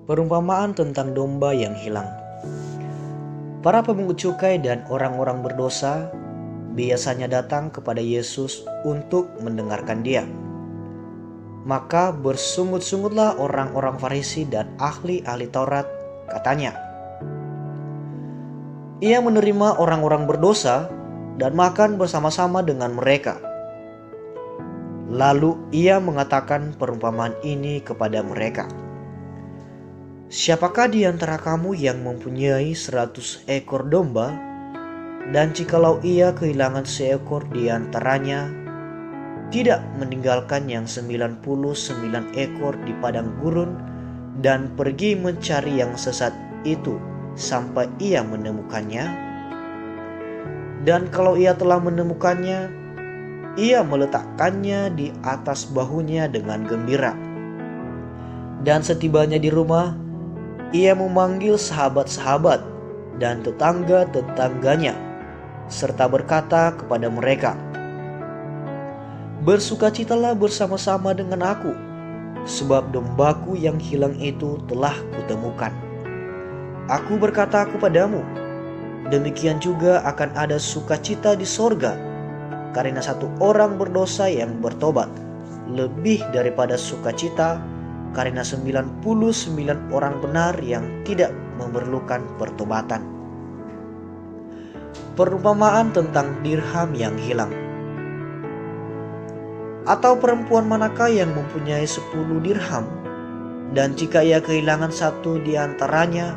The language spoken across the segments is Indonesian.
Perumpamaan tentang domba yang hilang. Para pemungut cukai dan orang-orang berdosa biasanya datang kepada Yesus untuk mendengarkan Dia. Maka bersungut-sungutlah orang-orang Farisi dan ahli-ahli Taurat, katanya, Ia menerima orang-orang berdosa dan makan bersama-sama dengan mereka. Lalu Ia mengatakan perumpamaan ini kepada mereka. Siapakah di antara kamu yang mempunyai 100 ekor domba, dan jikalau ia kehilangan seekor di antaranya, tidak meninggalkan yang 99 ekor di padang gurun dan pergi mencari yang sesat itu sampai ia menemukannya? Dan kalau ia telah menemukannya, ia meletakkannya di atas bahunya dengan gembira. Dan setibanya di rumah, ia memanggil sahabat-sahabat dan tetangga-tetangganya, serta berkata kepada mereka, Bersukacitalah bersama-sama dengan aku, sebab dombaku yang hilang itu telah kutemukan. Aku berkata kepadamu, demikian juga akan ada sukacita di sorga, karena satu orang berdosa yang bertobat, lebih daripada sukacita karena 99 orang benar yang tidak memerlukan pertobatan. Perumpamaan tentang dirham yang hilang. Atau perempuan manakah yang mempunyai 10 dirham, dan jika ia kehilangan satu di antaranya,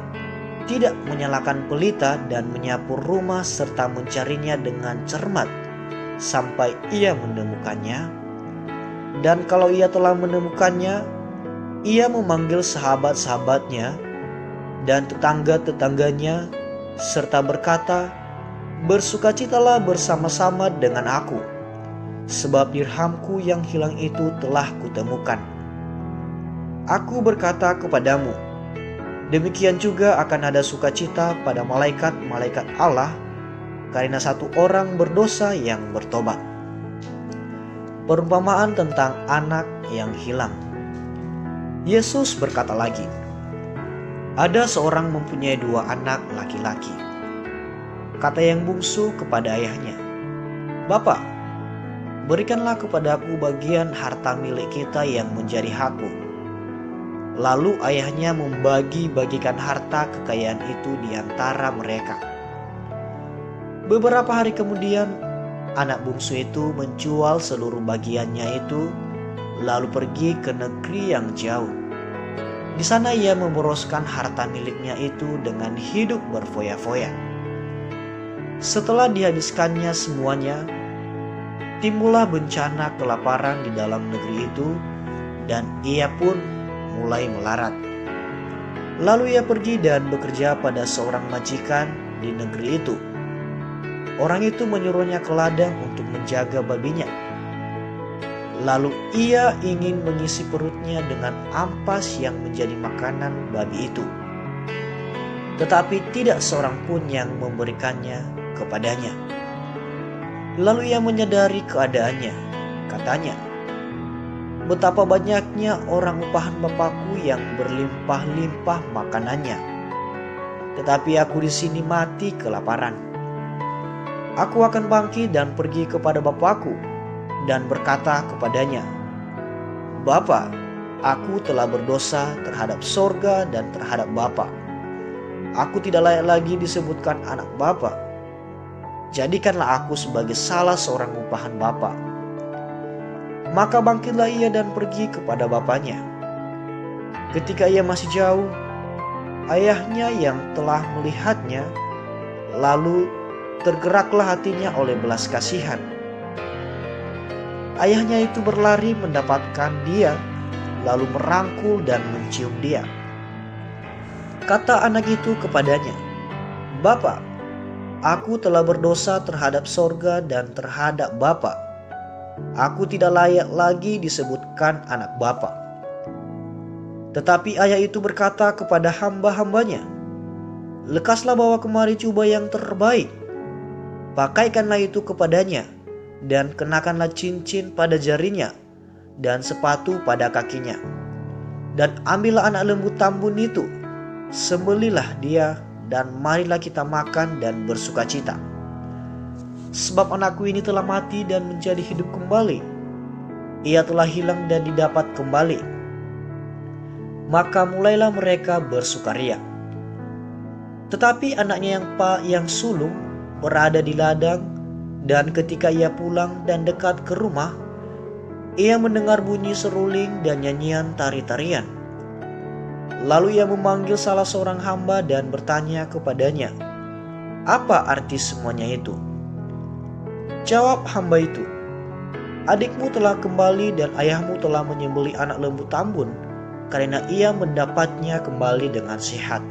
tidak menyalakan pelita dan menyapu rumah serta mencarinya dengan cermat sampai ia menemukannya? Dan kalau ia telah menemukannya, ia memanggil sahabat-sahabatnya dan tetangga-tetangganya serta berkata, Bersukacitalah bersama-sama dengan aku, sebab dirhamku yang hilang itu telah kutemukan. Aku berkata kepadamu, demikian juga akan ada sukacita pada malaikat-malaikat Allah karena satu orang berdosa yang bertobat. Perumpamaan tentang anak yang hilang. Yesus berkata lagi, ada seorang mempunyai 2 anak laki-laki. Kata yang bungsu kepada ayahnya, Bapak, berikanlah kepadaku bagian harta milik kita yang menjadi hakku. Lalu ayahnya membagi-bagikan harta kekayaan itu di antara mereka. Beberapa hari kemudian, anak bungsu itu menjual seluruh bagiannya itu, lalu pergi ke negeri yang jauh. Di sana ia memboroskan harta miliknya itu dengan hidup berfoya-foya. Setelah dihabiskannya semuanya, timbullah bencana kelaparan di dalam negeri itu, dan ia pun mulai melarat. Lalu ia pergi dan bekerja pada seorang majikan di negeri itu. Orang itu menyuruhnya ke ladang untuk menjaga babinya. Lalu ia ingin mengisi perutnya dengan ampas yang menjadi makanan babi itu. Tetapi tidak seorang pun yang memberikannya kepadanya. Lalu ia menyadari keadaannya. Katanya, betapa banyaknya orang upahan Bapakku yang berlimpah-limpah makanannya, tetapi aku di sini mati kelaparan. Aku akan bangkit dan pergi kepada Bapakku dan berkata kepadanya, Bapa, aku telah berdosa terhadap sorga dan terhadap Bapa. Aku tidak layak lagi disebutkan anak Bapa. Jadikanlah aku sebagai salah seorang upahan Bapa. Maka bangkitlah ia dan pergi kepada bapaknya. Ketika ia masih jauh, ayahnya yang telah melihatnya, lalu tergeraklah hatinya oleh belas kasihan. Ayahnya itu berlari mendapatkan dia, lalu merangkul dan mencium dia. Kata anak itu kepadanya, Bapa, aku telah berdosa terhadap sorga dan terhadap Bapa. Aku tidak layak lagi disebutkan anak Bapa. Tetapi ayah itu berkata kepada hamba-hambanya, Lekaslah bawa kemari jubah yang terbaik, pakaikanlah itu kepadanya, dan kenakanlah cincin pada jarinya, dan sepatu pada kakinya. Dan ambillah anak lembu tambun itu, sembelilah dia, dan marilah kita makan dan bersukacita. Sebab anakku ini telah mati dan menjadi hidup kembali. Ia telah hilang dan didapat kembali. Maka mulailah mereka bersukaria. Tetapi anaknya yang sulung berada di ladang, dan ketika ia pulang dan dekat ke rumah, ia mendengar bunyi seruling dan nyanyian tari-tarian. Lalu ia memanggil salah seorang hamba dan bertanya kepadanya, "Apa arti semuanya itu?" Jawab hamba itu, "Adikmu telah kembali dan ayahmu telah menyembelih anak lembu tambun, karena ia mendapatnya kembali dengan sehat."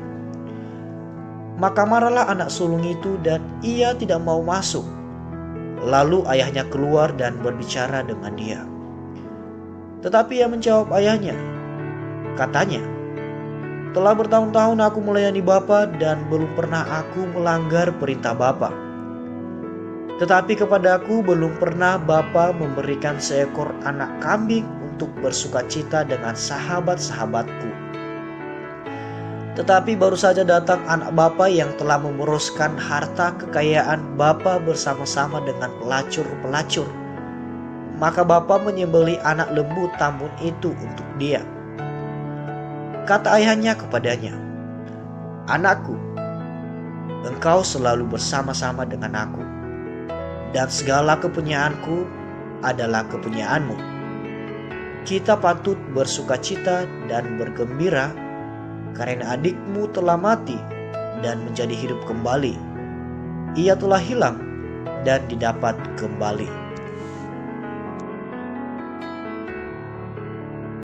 Maka marahlah anak sulung itu dan ia tidak mau masuk. Lalu ayahnya keluar dan berbicara dengan dia. Tetapi ia menjawab ayahnya, katanya, "Telah bertahun-tahun aku melayani Bapa dan belum pernah aku melanggar perintah Bapa. Tetapi kepadaku belum pernah Bapa memberikan seekor anak kambing untuk bersukacita dengan sahabat-sahabatku. Tetapi baru saja datang anak Bapa yang telah memeroskan harta kekayaan Bapa bersama-sama dengan pelacur-pelacur. Maka Bapa menyembelih anak lembu tambun itu untuk dia." Kata ayahnya kepadanya, "Anakku, engkau selalu bersama-sama dengan aku, dan segala kepunyaanku adalah kepunyaanmu. Kita patut bersukacita dan bergembira, karena adikmu telah mati dan menjadi hidup kembali. Ia telah hilang dan didapat kembali."